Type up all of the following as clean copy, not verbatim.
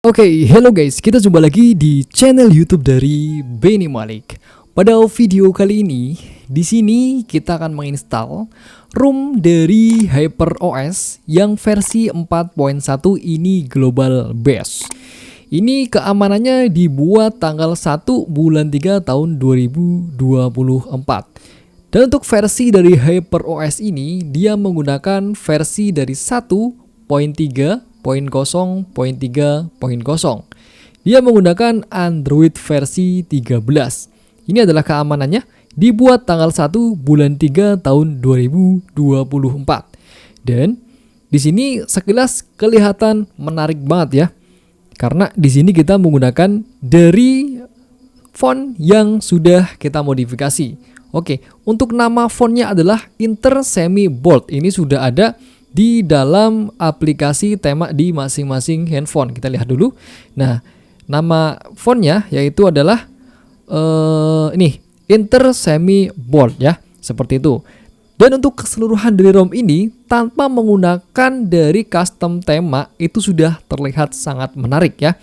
Oke, hello guys, kita jumpa lagi di channel YouTube dari Benny Malik. Pada video kali ini, di sini kita akan menginstal ROM dari HyperOS yang versi 4.1 ini global base. Ini keamanannya dibuat tanggal 1 bulan 3 tahun 2024. Dan untuk versi dari HyperOS ini, dia menggunakan versi dari 1.3.0.3.0. Dia menggunakan Android versi 13. Ini adalah keamanannya, dibuat tanggal 1 bulan 3 tahun 2024. Dan di sini sekilas kelihatan menarik banget ya. Karena di sini kita menggunakan dari font yang sudah kita modifikasi. Oke, untuk nama fontnya adalah Inter Semi Bold. Ini sudah ada di dalam aplikasi tema di masing-masing handphone. Kita lihat dulu. Nah, nama fontnya yaitu adalah ini Inter Semi Bold ya, seperti itu. Dan untuk keseluruhan dari ROM ini tanpa menggunakan dari custom tema itu sudah terlihat sangat menarik ya.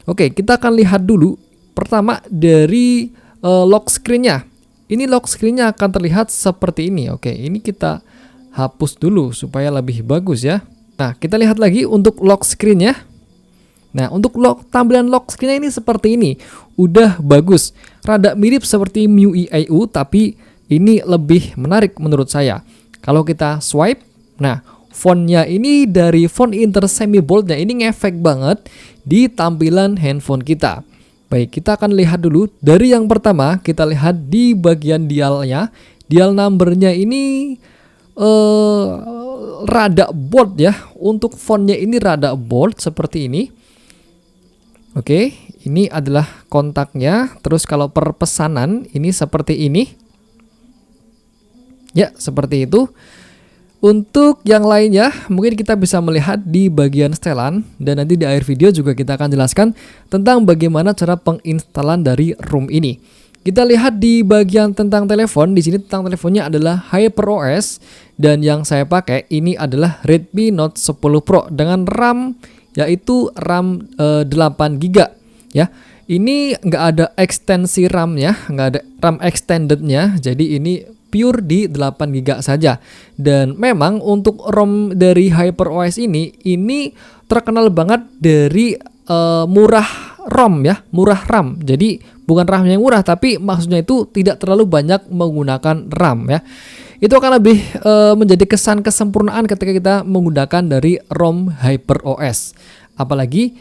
Oke, kita akan lihat dulu pertama dari lock screen-nya. Ini lock screen-nya akan terlihat seperti ini. Oke, ini kita hapus dulu supaya lebih bagus ya. Nah, kita lihat lagi untuk lock screen-nya. Nah, untuk tampilan lock screen-nya ini seperti ini. Udah bagus. Rada mirip seperti MIUI IO, tapi ini lebih menarik menurut saya. Kalau kita swipe, nah fontnya ini dari font Inter Semi Bold-nya ini ngefek banget di tampilan handphone kita. Baik, kita akan lihat dulu. Dari yang pertama, kita lihat di bagian dialnya. Dial number-nya ini rada bold ya. Untuk fontnya ini rada bold seperti ini. Oke, ini adalah kontaknya. Terus kalau per pesanan ini seperti ini. Ya, seperti itu. Untuk yang lainnya, mungkin kita bisa melihat di bagian setelan. Dan nanti di akhir video juga kita akan jelaskan tentang bagaimana cara penginstalan dari ROM ini. Kita lihat di bagian tentang telepon. Di sini tentang teleponnya adalah HyperOS. Dan yang saya pakai ini adalah Redmi Note 10 Pro dengan RAM yaitu RAM 8GB ya. Ini nggak ada ekstensi RAM-nya, nggak ada RAM extended-nya. Jadi ini pure di 8GB saja. Dan memang untuk ROM dari HyperOS ini terkenal banget dari murah ROM ya, murah RAM. Jadi bukan RAM yang murah, tapi maksudnya itu tidak terlalu banyak menggunakan RAM ya. Itu akan lebih menjadi kesan kesempurnaan ketika kita menggunakan dari ROM HyperOS. Apalagi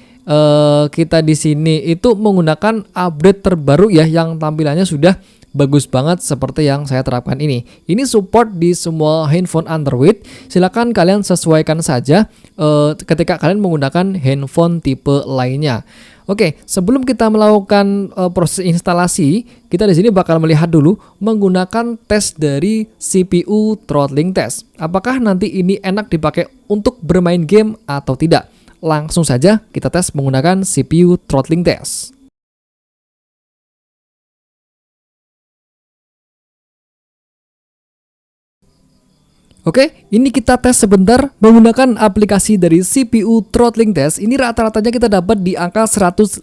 kita di sini itu menggunakan update terbaru ya, yang tampilannya sudah bagus banget seperti yang saya terapkan ini. Ini support di semua handphone Android. Silakan kalian sesuaikan saja ketika kalian menggunakan handphone tipe lainnya. Oke, sebelum kita melakukan proses instalasi, kita di sini bakal melihat dulu menggunakan tes dari CPU throttling test. Apakah nanti ini enak dipakai untuk bermain game atau tidak? Langsung saja kita tes menggunakan CPU throttling test. Oke, ini kita tes sebentar menggunakan aplikasi dari CPU throttling test. Ini rata-ratanya kita dapat di angka 156.000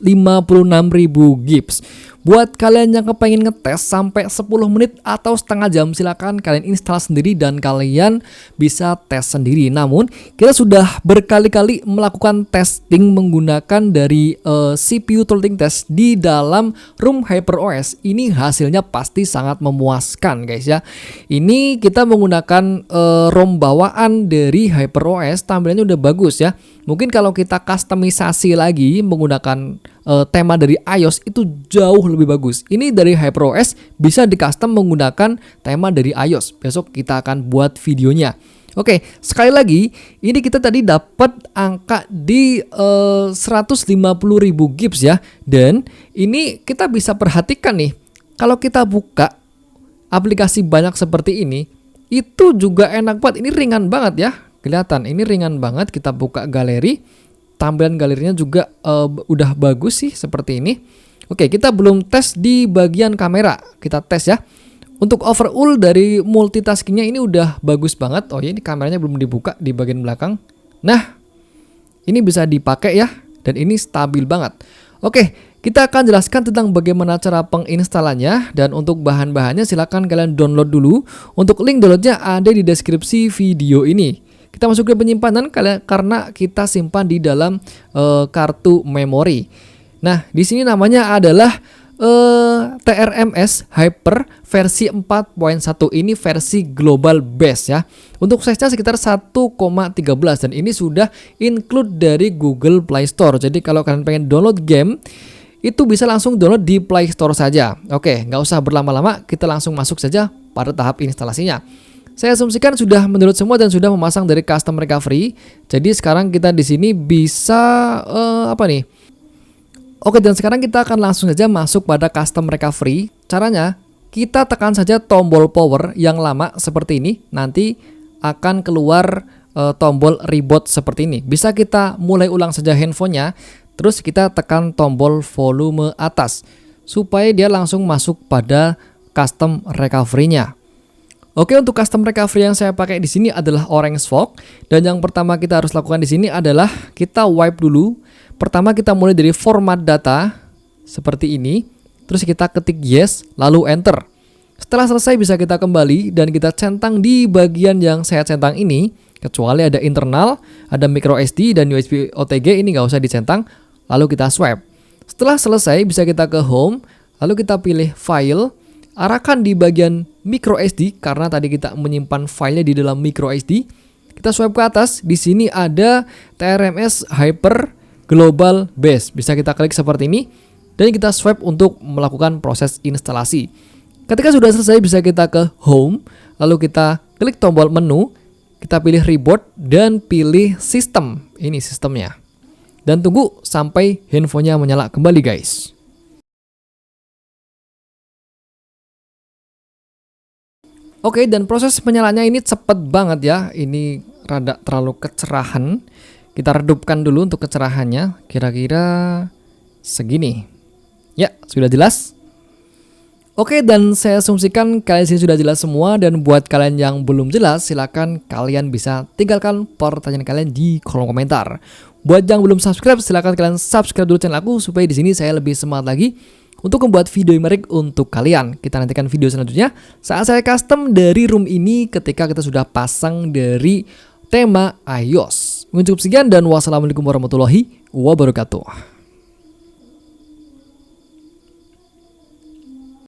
gips. Buat kalian yang kepengen ngetes sampai 10 menit atau setengah jam, silakan kalian install sendiri dan kalian bisa tes sendiri. Namun, kita sudah berkali-kali melakukan testing menggunakan dari CPU throttling test di dalam ROM HyperOS. Ini hasilnya pasti sangat memuaskan guys ya. Ini kita menggunakan ROM bawaan dari HyperOS, tampilannya udah bagus ya. Mungkin kalau kita customisasi lagi menggunakan tema dari iOS itu jauh lebih bagus. Ini dari HyperOS bisa di custom menggunakan tema dari iOS. Besok kita akan buat videonya. Oke, sekali lagi ini kita tadi dapat angka di 150.000 gips ya. Dan ini kita bisa perhatikan nih, kalau kita buka aplikasi banyak seperti ini, itu juga enak banget. Ini ringan banget ya. Kelihatan ini ringan banget. Kita buka galeri, tampilan galerinya juga udah bagus sih seperti ini. Oke, kita belum tes di bagian kamera. Kita tes ya. Untuk overall dari multitaskingnya ini udah bagus banget. Oh ya, ini kameranya belum dibuka di bagian belakang. Nah, ini bisa dipakai ya. dan ini stabil banget. Oke, kita akan jelaskan tentang bagaimana cara penginstalannya, dan untuk bahan-bahannya silahkan kalian download dulu. Untuk link downloadnya ada di deskripsi video ini. Kita masuk ke penyimpanan karena kita simpan di dalam kartu memori. Nah, di sini namanya adalah TRMS Hyper versi 4.1. Ini versi global base ya. Untuk size-nya sekitar 1,13 dan ini sudah include dari Google Play Store. Jadi kalau kalian pengen download game itu bisa langsung download di Play Store saja. Oke, nggak usah berlama-lama, kita langsung masuk saja pada tahap instalasinya. Saya asumsikan sudah mendownload semua dan sudah memasang dari custom recovery. Jadi sekarang kita di sini bisa apa nih? Oke, dan sekarang kita akan langsung saja masuk pada custom recovery. Caranya, kita tekan saja tombol power yang lama seperti ini. Nanti akan keluar tombol reboot seperti ini. Bisa kita mulai ulang saja handphonenya. Terus kita tekan tombol volume atas supaya dia langsung masuk pada custom recovery-nya. Oke, untuk custom recovery yang saya pakai di sini adalah Orange Fog, dan yang pertama kita harus lakukan di sini adalah kita wipe dulu. Pertama kita mulai dari format data seperti ini, terus kita ketik yes, lalu enter. Setelah selesai bisa kita kembali dan kita centang di bagian yang saya centang ini, kecuali ada internal, ada micro SD dan USB OTG, ini nggak usah dicentang. Lalu kita swipe. Setelah selesai bisa kita ke home, lalu kita pilih file, arahkan di bagian micro SD karena tadi kita menyimpan filenya di dalam micro SD. Kita swipe ke atas, di sini ada TRMS Hyper Global Base. Bisa kita klik seperti ini dan kita swipe untuk melakukan proses instalasi. Ketika sudah selesai bisa kita ke home, lalu kita klik tombol menu, kita pilih reboot dan pilih sistem. Ini sistemnya. Dan tunggu sampai handphonenya menyala kembali guys. Oke, dan proses penyalaannya ini cepet banget ya. Ini rada terlalu kecerahan. Kita redupkan dulu untuk kecerahannya. Kira-kira segini. Ya, sudah jelas. Oke, dan saya asumsikan kalian sini sudah jelas semua. Dan buat kalian yang belum jelas, silakan kalian bisa tinggalkan pertanyaan kalian di kolom komentar. Buat yang belum subscribe, silakan kalian subscribe dulu channel aku supaya di sini saya lebih semangat lagi untuk membuat video yang menarik untuk kalian. Kita nantikan video selanjutnya saat saya custom dari room ini ketika kita sudah pasang dari tema iOS. Cukup sekian dan wassalamualaikum warahmatullahi wabarakatuh.